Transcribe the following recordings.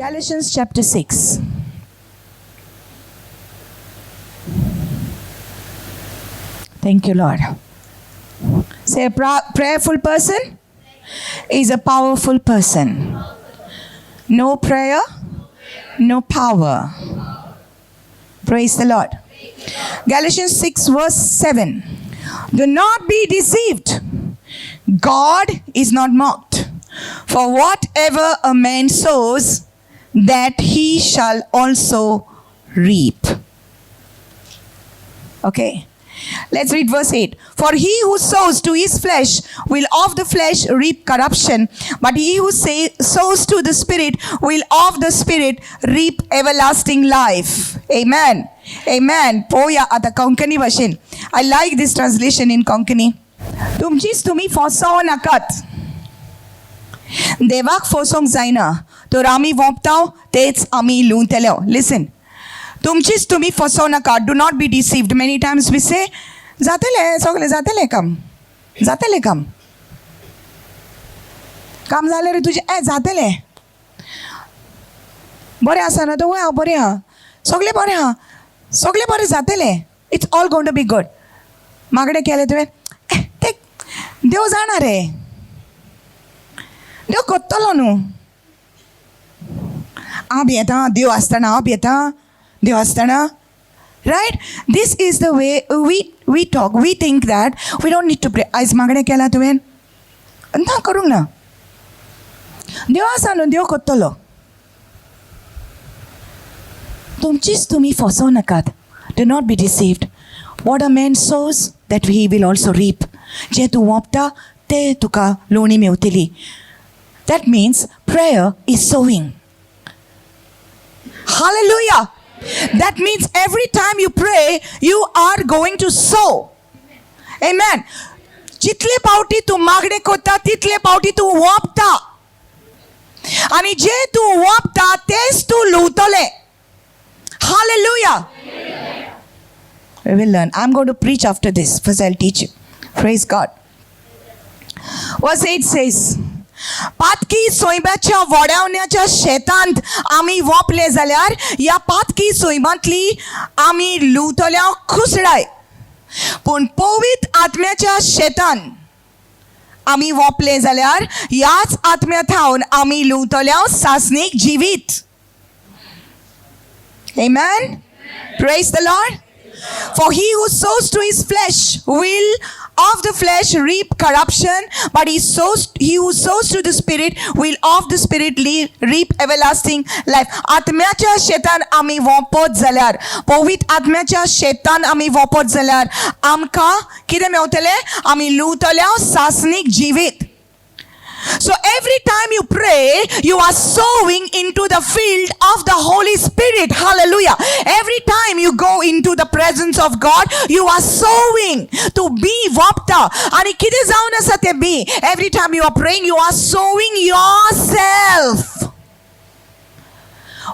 Galatians chapter 6. Thank you, Lord. Say, a prayerful person is a powerful person. No prayer, no power. Praise the Lord. Galatians 6 verse 7. Do not be deceived. God is not mocked. For whatever a man sows, that he shall also reap. Okay. Let's read verse 8. For he who sows to his flesh will of the flesh reap corruption, but he who sows to the Spirit will of the Spirit reap everlasting life. Amen. Amen. Poya ata Konkani Vashin. I like this translation in Konkani. Tumchis tumi fosaw nakat. Devak fosong zaina. To rami voptao, tets ami lunteleo. Listen. तुमचीच तुम्ही फसवू नका. Do not be deceived. Many times we say, जातेले सगळे जातेले काम झाले रे तुझे जातेले बरे आसा ना तो बरे हा सगळे बरे जातेले. It's all going to be good. मागडे केले तुवें ते देव जाणार रे देव कोत्तलो न्हू हांव भियेता देव आसतना हांव भियेता देव आसतना. Right? This is the way we talk. We think that we don't need to pray. आयज मागणें केलां तुवें ना करूंक ना देव आसा न्हू देव कोत्तलो. तुमचीच तुमी फसोव नाकात. Do not be deceived. What a man sows, that he will also reap. जे तूं वोपता तें तुका लोणी मेवतली. That means prayer is sowing. Hallelujah. That means every time you pray, you are going to sow. Amen. जितले पावटी तू मागणे कोता तितले पावटी तू वोपता आणि जे तू वोपता तेच तू लुवतले. Hallelujah. We will learn. I'm going to preach after this. First I'll teach you. Praise God. Verse 8 says, पातकी सोयब्याच्या वड्यावण्याच्या शेतांत आमी वोपले जाल्यार या पातकी सोयबांतली आमी लुवतल्या खुसडाय. पूण पवित आत्म्याच्या शेतान आमी वोपले जाल्यार याच आत्म्या थावन आमी लुवतल्या सासणीक जिवीत. Amen. Praise the Lord. For he who sows to his flesh will of the flesh reap corruption, but he who sows to the Spirit will of the Spirit reap everlasting life. आत्म्याच्या शेतान आमी वोपत जाल्यार पवित आत्म्याच्या शेतान आमी वोपत जाल्यार आमकां कितें मेवतलें आमी लुवतल्या सासणीक जिवीत. So every time you pray, you are sowing into the field of the Holy Spirit. Hallelujah. Every time you go into the presence of God, you are sowing to be vopta. Ani kide zaun asa te be. Every time you are praying, you are sowing yourself.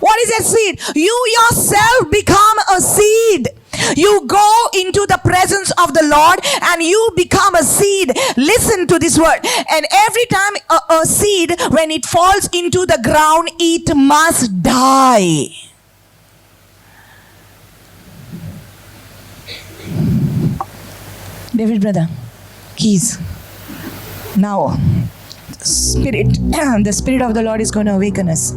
What is a seed? You yourself become a seed. You go into the presence of the Lord and you become a seed. Listen to this word. And every time a seed, when it falls into the ground, it must die. David brother, keys. Now, the Spirit of the Lord is going to awaken us.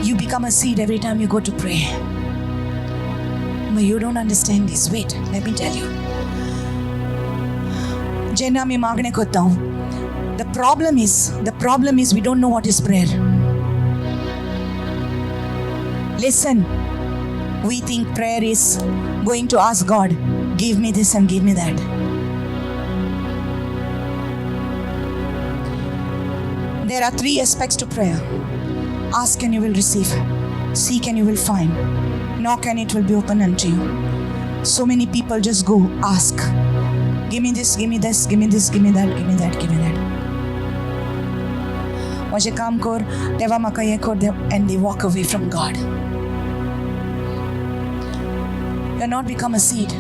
You become a seed every time you go to pray. But you don't understand this. Wait, let me tell you. Jenna mi magne kota hu. The problem is we don't know what is prayer. Listen, we think prayer is going to ask God, give me this and give me that. There are 3 aspects to prayer. Ask and you will receive. Seek and you will find. Knock and it will be open unto you. So many people just go ask. Give me this, give me this, give me this, give me that, give me that, give me that. Maje kaam kor, deva maka ye kor, and they walk away from God. You have not become a seed.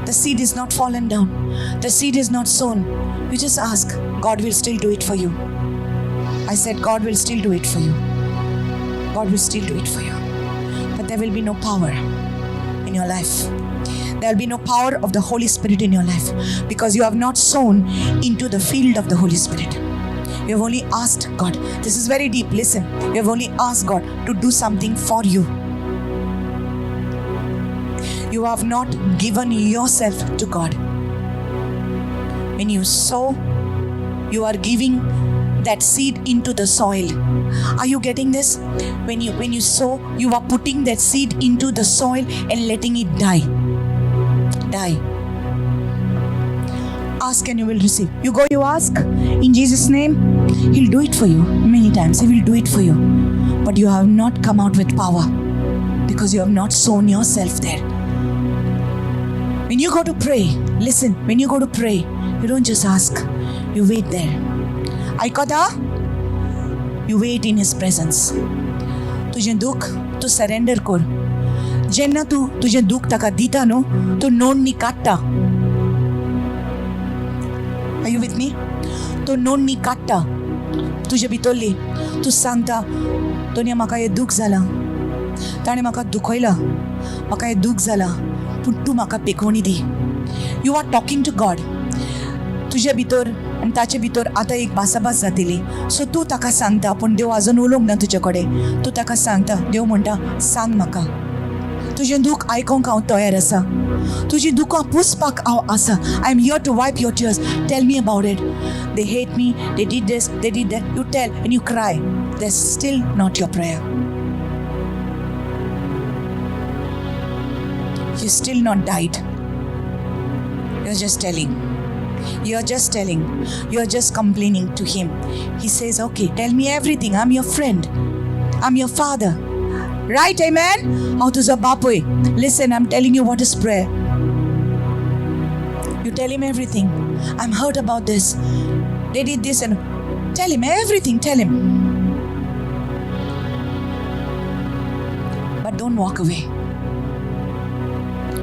The seed is not fallen down. The seed is not sown. You just ask. God will still do it for you. I said God will still do it for you. God will still do it for you. But there will be no power in your life. There will be no power of the Holy Spirit in your life because you have not sown into the field of the Holy Spirit. You have only asked God. This is very deep. Listen. You have only asked God to do something for you. You have not given yourself to God. When you sow, you are giving that seed into the soil. Are you getting this? When you sow, you are putting that seed into the soil and letting it die. Ask and you will receive. You go, you ask in Jesus' name. He'll do it for you many times. He will do it for you. But you have not come out with power because you have not sown yourself there. When you go to pray, listen, when you go to pray, you don't just ask. You wait there. Aikata? You wait in His presence. तुझे दुख तू surrender कर. जेन्ना तू तुझे दुख ताका दिता नो तू नोंद नी काढता. Are you with me? तू नोंद नी काढता. तुझे भितरली तू सांगता तोने म्हाका हे दुख जाला. ताणे म्हाका दुखयला. म्हाका हे दुख जाला. पूण तू म्हाका पेखवणी दी. You are talking to God. तुझे भितर आनी ताचे भितर आतां एक भासाभास जातली. सो तूं ताका सांगता पूण देव आजून उलोवंक ना तुजे कडेन. तूं ताका सांगता. देव म्हणटा सांग म्हाका. तुजें दूख आयकोंक हांव तयार आसा. तुजीं दुखां पुसपाक हांव आसा. I am here to wipe your tears. Tell me about it. They hate me. They did this. They did that. You tell and you cry. That's still not your prayer. You still not died. You're just telling. You're just telling. You're just complaining to Him. He says, okay, tell me everything. I'm your friend. I'm your father. Right, amen? How to Zabapwe. Listen, I'm telling you what is prayer. You tell Him everything. I'm hurt about this. They did this and tell Him everything. Tell Him. But don't walk away.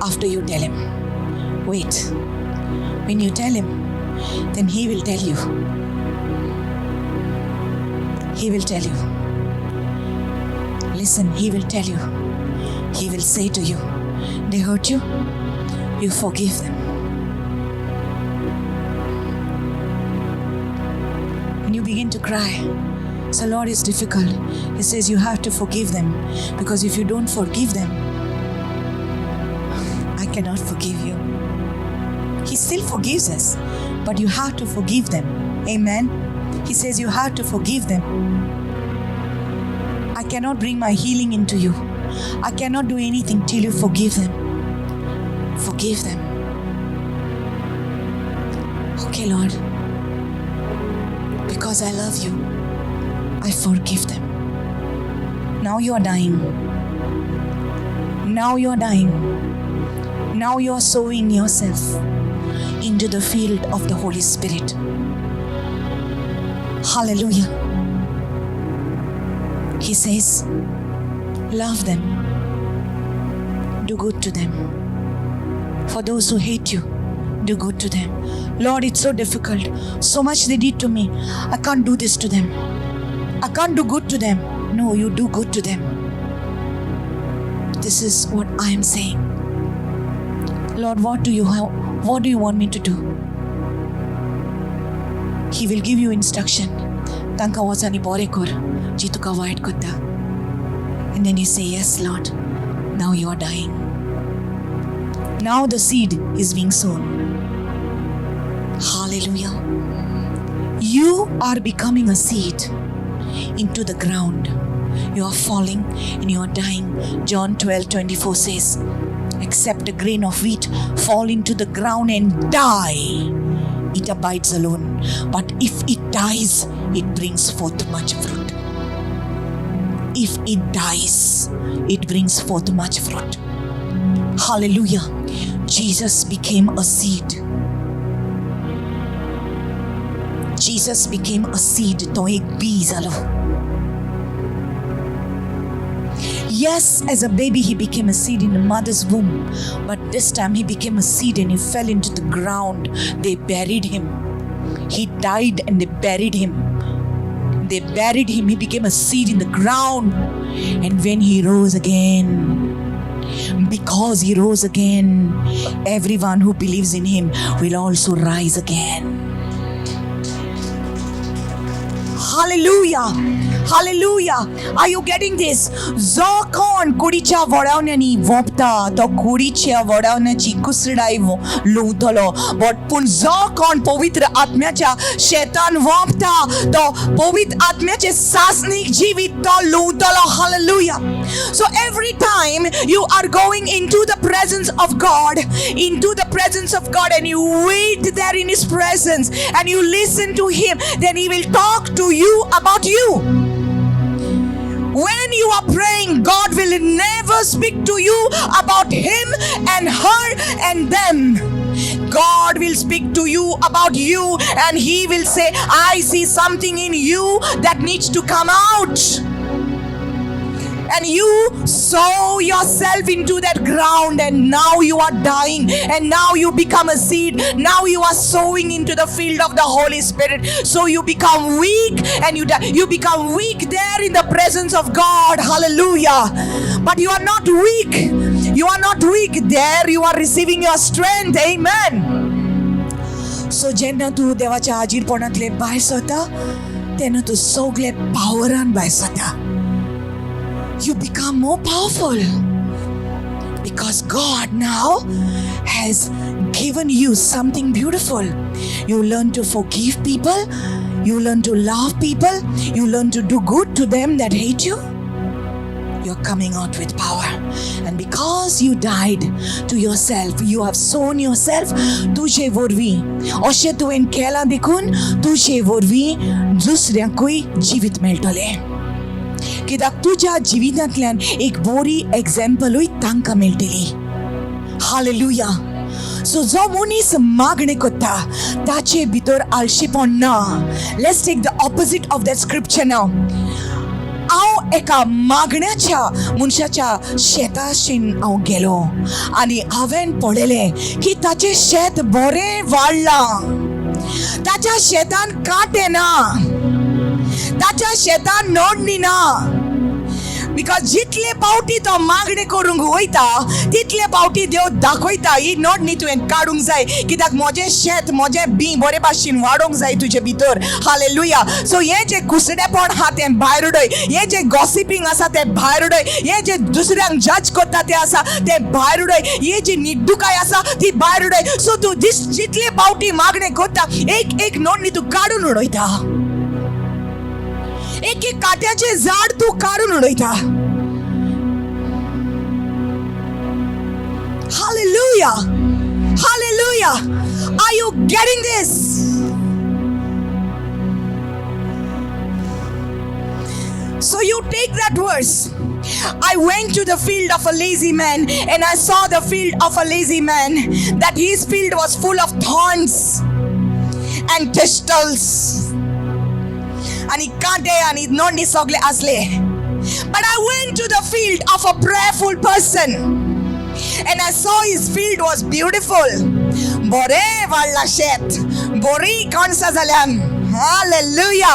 After you tell Him, wait. When you tell Him, then He will tell you. He will tell you. Listen, He will tell you. He will say to you, they hurt you, you forgive them. When you begin to cry, so Lord, it's difficult. He says you have to forgive them because if you don't forgive them, I cannot forgive you. He still forgives us, but you have to forgive them. Amen. He says you have to forgive them. I cannot bring my healing into you. I cannot do anything till you forgive them. Forgive them. Okay, Lord. Because I love you, I forgive them. Now you are dying. Now you are dying. Now you are sowing yourself into the field of the Holy Spirit. Hallelujah. He says, love them. Do good to them. For those who hate you, do good to them. Lord, it's so difficult. So much they did to me. I can't do this to them. I can't do good to them. No, you do good to them. This is what I am saying. Lord, what do you want me to do? He will give you instruction. Tanka wazani bore kor, jituka wait kotta. And then you say, yes, Lord. Now you are dying. Now the seed is being sown. Hallelujah. You are becoming a seed into the ground. You are falling and you are dying. John 12:24 says, except a grain of wheat fall into the ground and die, it abides alone. But if it dies, it brings forth much fruit. If it dies, it brings forth much fruit. Hallelujah. Jesus became a seed. Jesus became a seed. तो एक बीज आलो. Yes, as a baby he became a seed in the mother's womb, but this time he became a seed and he fell into the ground. They buried him. He died and they buried him. They buried him. He became a seed in the ground. And when he rose again, because he rose again, everyone who believes in him will also rise again. Hallelujah. Hallelujah. Are you getting this? जो कोण कुडीच्या वडावण्यानी वोपता तो कुडीच्या वडावण्याची कुसडाई लुंतलो. पूण जो कोण पवित्र आत्म्याच्या शेतान वोपता तो पवित्र आत्म्याचे सासनिक जिवीत तो लुंतलो. Hallelujah. So every time you are going into the presence of God, and you wait there in his presence and you listen to him, then he will talk to you about you. When you are praying, God will never speak to you about him and her and them. God will speak to you about you, and he will say, I see something in you that needs to come out. And you sow yourself into that ground, and now you are dying, and now you become a seed. Now you are sowing into the field of the Holy Spirit. So you become weak and you die. You become weak there in the presence of God. Hallelujah. But you are not weak. You are not weak there. You are receiving your strength. Amen. So जेन्ना तू देवाच्या हाजीरपणांतले भायर सरता तेन्ना तू सगळे पावरान भायर सरता. You become more powerful because God now has given you something beautiful. You learn to forgive people. You learn to love people. You learn to do good to them that hate you. You're coming out with power. And because you died to yourself, you have sown yourself, तुझे वरवी अशें तुवें केलां देखून तुझे वरवी दुसऱ्यांकूय जिवीत मेळटलें. कित्याक तुज्या जिवितांतल्यान एक बरी एग्जाम्पलूय तांकां मेळटली. हालेलुया. सो जो मनीस मागणें करता ताचे भितर आळशीपण ना. Let's take the opposite of that scripture नाव. हांव एका मागण्याच्या मनशाच्या शेताशीन हांव गेलो आनी हांवें पळयलें की ताचें शेत बरें वाडलां. ताच्या शेतान कांटे ना. ताच्या शेतान नोंदणी ना. बिकॉज जितले पावटी तो मागणी करूंक वयता तितले पावटी देव दाखयता ही नोंदणी तुवें काडूंक जाय, कित्याक म्हजें शेत म्हजें बी बरे भाशेन वाडोवंक जाय तुजे भितर. हालेलुया. सो हें जें कुसडेपण आहा तें भायर उडय. हें जें गॉसिपींग आसा तें भायर उडय. हें जें दुसऱ्यांक जज करता तें आसा तें भायर उडय. ही जी निड्डुकाय आसा ती भायर उडय. सो तूं जितले पावटी मागणी करता एक नोंदणी तूं काडून उडयता. एक काट्याचे झाड तू काढून उडयता. Hallelujah. Hallelujah. Are you getting this? So you take that verse. I went to the field of a lazy man and I saw the field of a lazy man, that his field was full of thorns and thistles. आणि कांटे आणि नोंदणी सगळे असले. But I went to the field of a prayerful person and I saw his field was beautiful. बरे वाडला शेत, बरी कणसां जाल्यान. हालेलुया.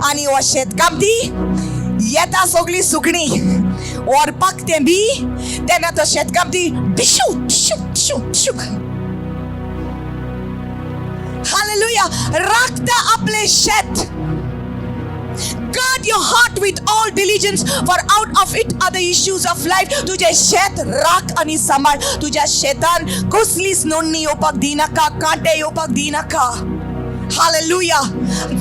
आणि हो शेत कामती येता सगळी सुकणी व्हरपाक तें बी तेन्ना तो शेत कामती डिशू डिशू डिशू डिशू. हालेलुया. राखता आपले शेत. Guard your heart with all diligence, for out of it are the issues of life. तुझे शेत राख आणि सांभाळ. तुझ्या शेतान कसलीच नोंदणी येवपाक दिनाका, कांटे येवपाक दिनाका. हालेलुया.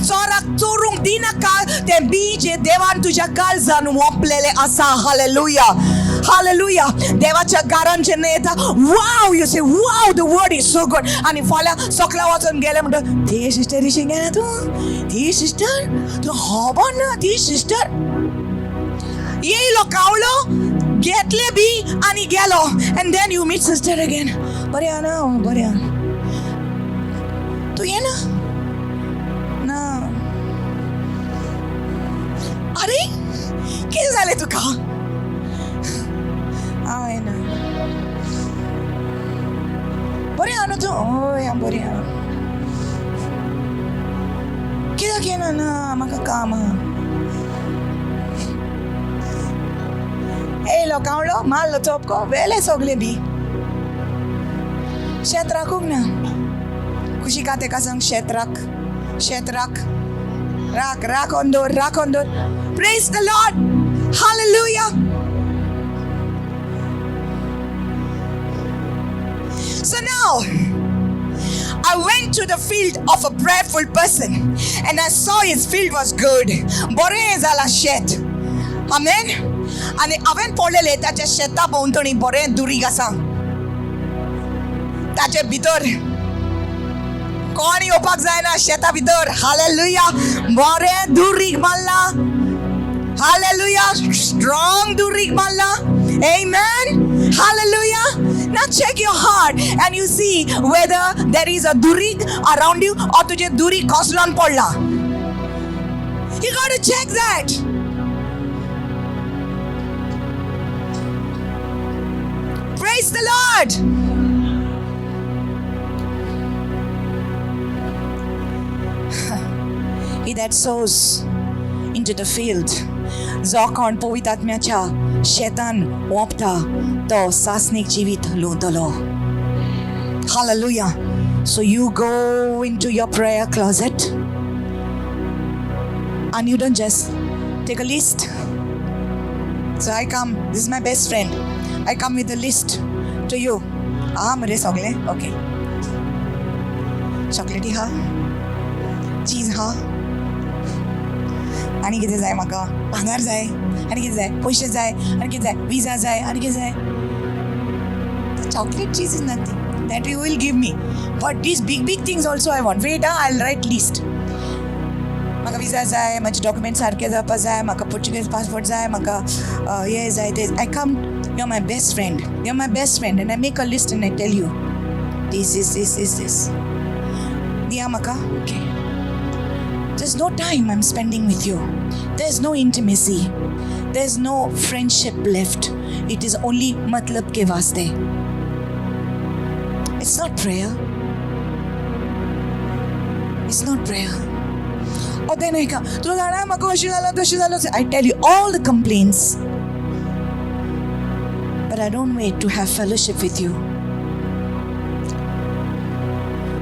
चोराक चोरूंक दिनाका तें बी जे देवान तुज्या काळजान वोपलेलें आसा. हालेलुया. Hallelujah. देवाच्या घरान जेन्ना येता, वाव, यू से वाव, the word is so good. आणि फाल्यां सकाळीं वचून गेले म्हणटा ती सिस्टर इशें गेल्या तूं, ती सिस्टर तूं खबर ना ती सिस्टर. येयलो कावलो घेतले बी आणि गेलो. And then you meet sister again. बरें आहा ना, बरें आहा. तूं ये ना ना. अरे कितें जालें तुका? Ang bori. Kaya na makakama. Lokaw lo, mal lo top ko, vele sogle bi. Shetrak na. Kushikate kasang Shetrak. Rak on door. Praise the Lord. Hallelujah. So now, I went to the field of a prayerful person and I saw his field was good. Bore zala shet. Amen. आणि हांवें पळयलें ताच्या शेता भोंवतणी बरें दुरीग आसा. ताचे भितर कोण येवपाक जायना शेता भितर. हालेलुया. बरें दुरीग मारला. हालेलुया. स्ट्रॉंग दुरीग मारला. Amen. Hallelujah. Now check your heart and you see whether there is a durig around you or तुझे दुरीग कसलोन पडला. You got to check that. Praise the Lord. He that sows into the field, जो कोण पवित्र आत्म्याच्या शेतान वोपता तो सासनीक जिवीत लोंतलो. Hallelujah. So you go into your prayer closet and you don't just take a list. So I come, this is my best friend. I come with a list to you. मरे सगळे okay. चॉकलेटी हा, चीज हा, आनी कितें जाय म्हाका, भांगर जाय, आनी कितें जाय, पयशे जाय, आनी कितें जाय, विजा जाय, आनी कितें जाय. Chocolate cheese is nothing that you will give me, but these big things also I want. Wait, I'll write list. म्हाका विजा जाय, म्हजे डॉक्युमेंट सारके जावपा जाय, म्हाका पोर्चुगीज पासपोर्ट जाय, म्हाका हे जाय ते. I come, you're my best friend, and I make a list and I tell you this. Diya maka, okay. There's no time I'm spending with you. There's no intimacy. There's no friendship left. It is only matlab ke vaste. It's not prayer. It's not prayer. Or then I come, I tell you all the complaints. But I don't wait to have fellowship with you.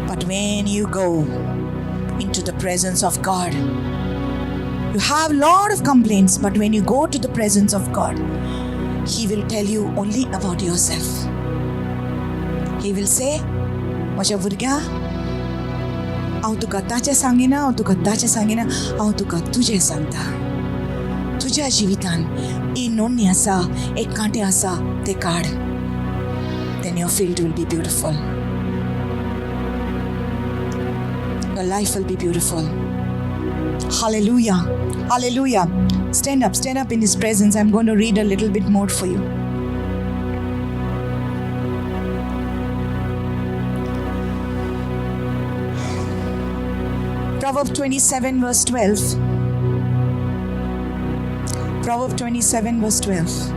But when you go into the presence of God, you have a lot of complaints, but when you go to the presence of God, He will tell you only about yourself. He will say, "माझ्या भुरग्या, हांव तुका ताचें सांगिना, हांव तुका तुजें सांगता. तुज्या जिवितान एक नोंदणी आसा, एक कांटे आसा, ते काड. Then your field will be beautiful. Your life will be beautiful." Hallelujah. Hallelujah. Stand up in His presence. I'm going to read a little bit more for you. Proverbs 27 verse 12. Proverbs 27 verse 12.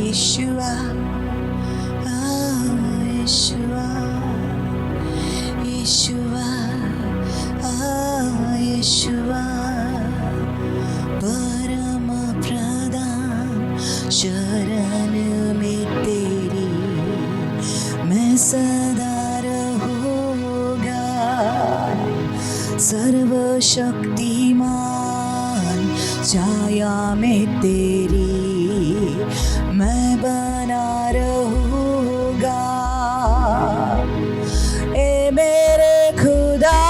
Yeshua, Yeshua, Yeshua, Yeshua, परम प्रधान शरण में तेरी मैं सदा रहूँगा. सर्वशक्तिमान छाया में तेरी मैं बना रहूँगा. ए मेरे खुदा,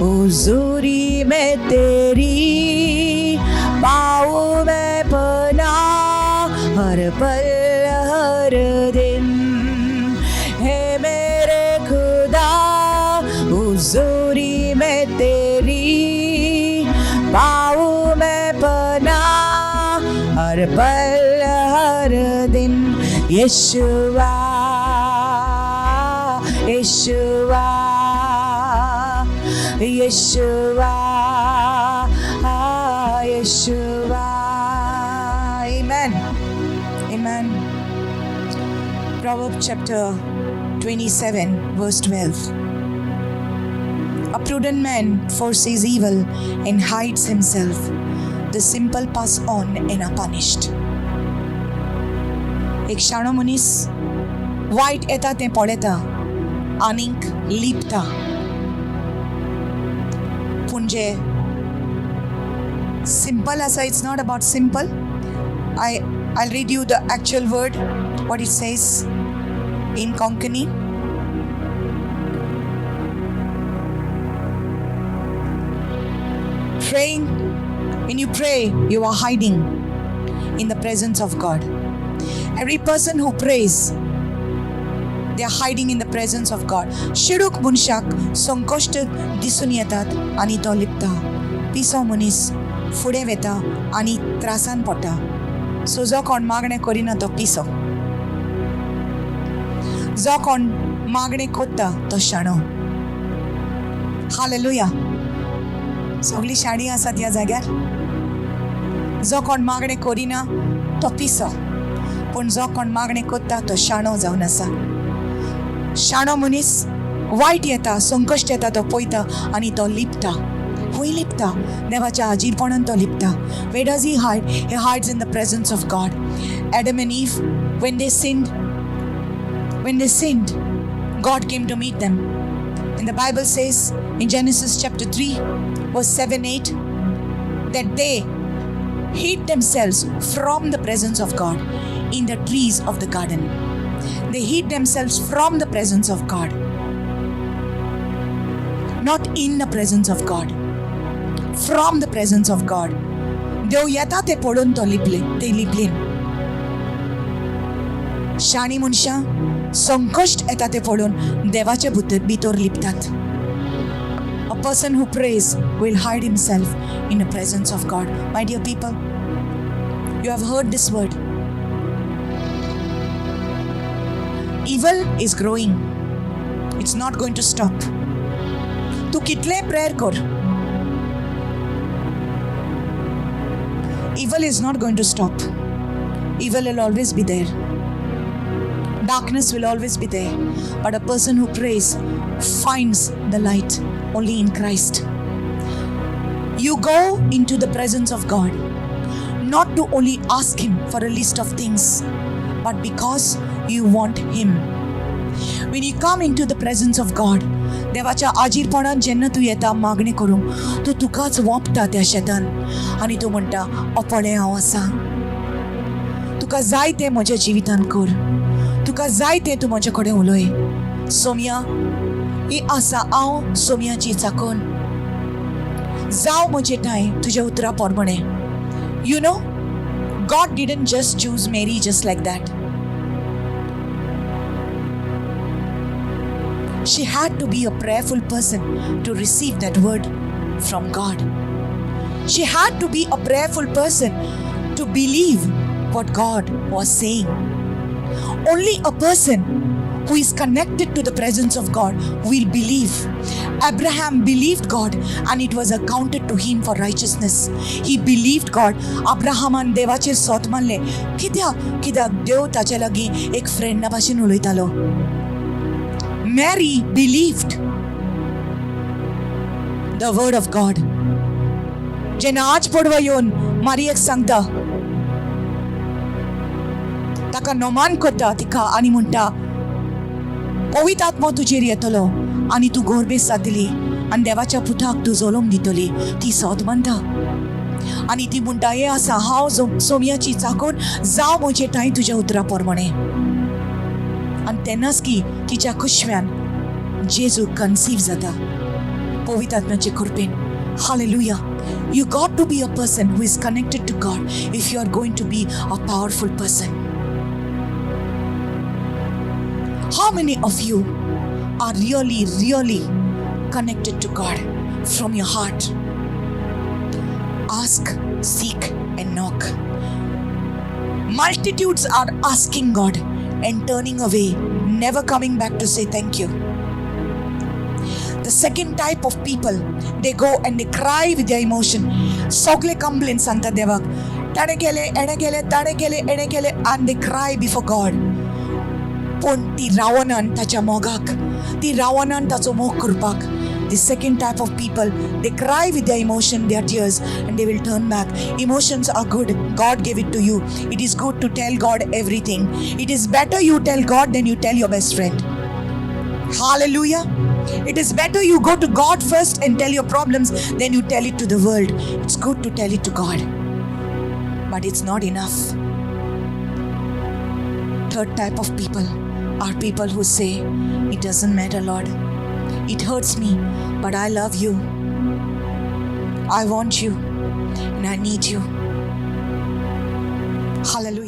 हुजूरी में तेरी पाऊँ मैं पनाह हर पल हर दिन. हे मेरे खुदा, हुजूरी में तेरी पाऊँ मैं पनाह हर पल हर दिन. यशुआ, यशुआ, यशुआ, यशुआ. Amen. Amen. Proverbs chapter 27 verse 12. A prudent man foresees evil and hides himself. The simple pass on and are punished. एक शाणो मनीस वायट येता तें पळयता आनीक लिपता. पूण जे simple asa, it's not about simple. I'll read you the actual word, what it says in Konkani. Praying, when you pray, you are hiding in the presence of God. Every person who prays, they are hiding in the presence of God. Shiduk munshak sankoshta disun yetat ani to lipta. Piso munis फुडें वेता आनी त्रासान पडटा. सो जो कोण मागणें करिना तो पिसो. जो कोण मागणें कोत्ता तो शाणो. हालेलुया. सगळीं शाणी आसात ह्या जाग्यार. जो कोण मागणें करिना तो पिसो. पूण जो कोण मागणें कोत्ता तो शाणो जावन आसा. शाणो मनीस वायट येता, संकश्ट येता तो पळयता आनी तो लिपता. He lipta. देवाच्या आजीरपणान तो लिपता. Where does he hide? He hides in the presence of God. Adam and Eve, when they sinned, God came to meet them. And the Bible says in Genesis chapter 3, verse 7-8, that they hid themselves from the presence of God in the trees of the garden. They hid themselves from the presence of God, not in the presence of God. From the presence of God. देव येता ते पडून तो लिपले. शाणी मनशां संकश्ट येता ते पडून देवाच्या भितर लिपतात. A person who prays will hide himself in the presence of God. My dear people, you have heard this word. Evil is growing. It's not going to stop. तू कितले प्रेयर कर, evil is not going to stop. Evil will always be there. Darkness will always be there. But a person who prays finds the light only in Christ. You go into the presence of God not to only ask Him for a list of things, but because you want Him. When you come into the presence of God, देवाच्या आजीरपणान जेन्ना तूं येता मागणी करूंक, तूं तुकाच वोंपता त्या शेतान आनी तूं म्हणटा अपळे हांव आसा. तुका जाय तें म्हज्या जिवितान कर. तुका जाय तें तूं म्हजे कडेन उलय. सोम्या ही आसा हांव सोम्याची चाकोन. जाव म्हजें ठांय तुज्या उतरा पोरमणे. You know, God didn't just choose Mary just like that. She had to be a prayerful person to receive that word from God. She had to be a prayerful person to believe what God was saying. Only a person who is connected to the presence of God will believe. Abraham believed God and it was accounted to him for righteousness. He believed God. Abrahaman देवाचेर सोत मारले. कित्याक देव ताचे लागीं एक फ्रेंडा भाशेन उलयतालो. Mary believed the word of God. जेन्ना आज पडवा येवन मारयेक सांगता, ताका नोमान करता तिका आनी म्हणटा पवित्र आत्मा तुजेर येतलो आनी तूं गोरबेस जातली आनी देवाच्या पुताक तूं जल्म दितली. ती सोत मानता आनी ती म्हणटा हे आसा हांव सोम्याची चाकोन, जाव म्हजें ठांय तुज्या उतरा पोरमणे. आनी तेन्नाच की तिच्या कुशव्यान जेजू कन्सीव जाता पवित्र आत्म्याचे कृपेन. Hallelujah. You got to be a person who is connected to God if you are going to be a powerful person. How many of you are really connected to God from your heart? Ask, seek and knock. Multitudes are asking God and turning away, never coming back to say thank you. The second type of people, they go and they cry with their emotion. Sogle complain santa devak. ताणे केले, एणे केले, ताणे केले, एणे केले, and they cry before God. पण ती रावणान ताच्या मोगाक, ती रावणान ताचो मोग करपाक, the second type of people, they cry with their emotion, their tears, and they will turn back. Emotions are good. God gave it to you. It is good to tell God everything. It is better you tell God than you tell your best friend. Hallelujah. It is better you go to God first and tell your problems than you tell it to the world. It's good to tell it to God, but it's not enough. Third type of people are people who say, it doesn't matter, Lord. It hurts me, but I love you. I want you and I need you. Hallelujah.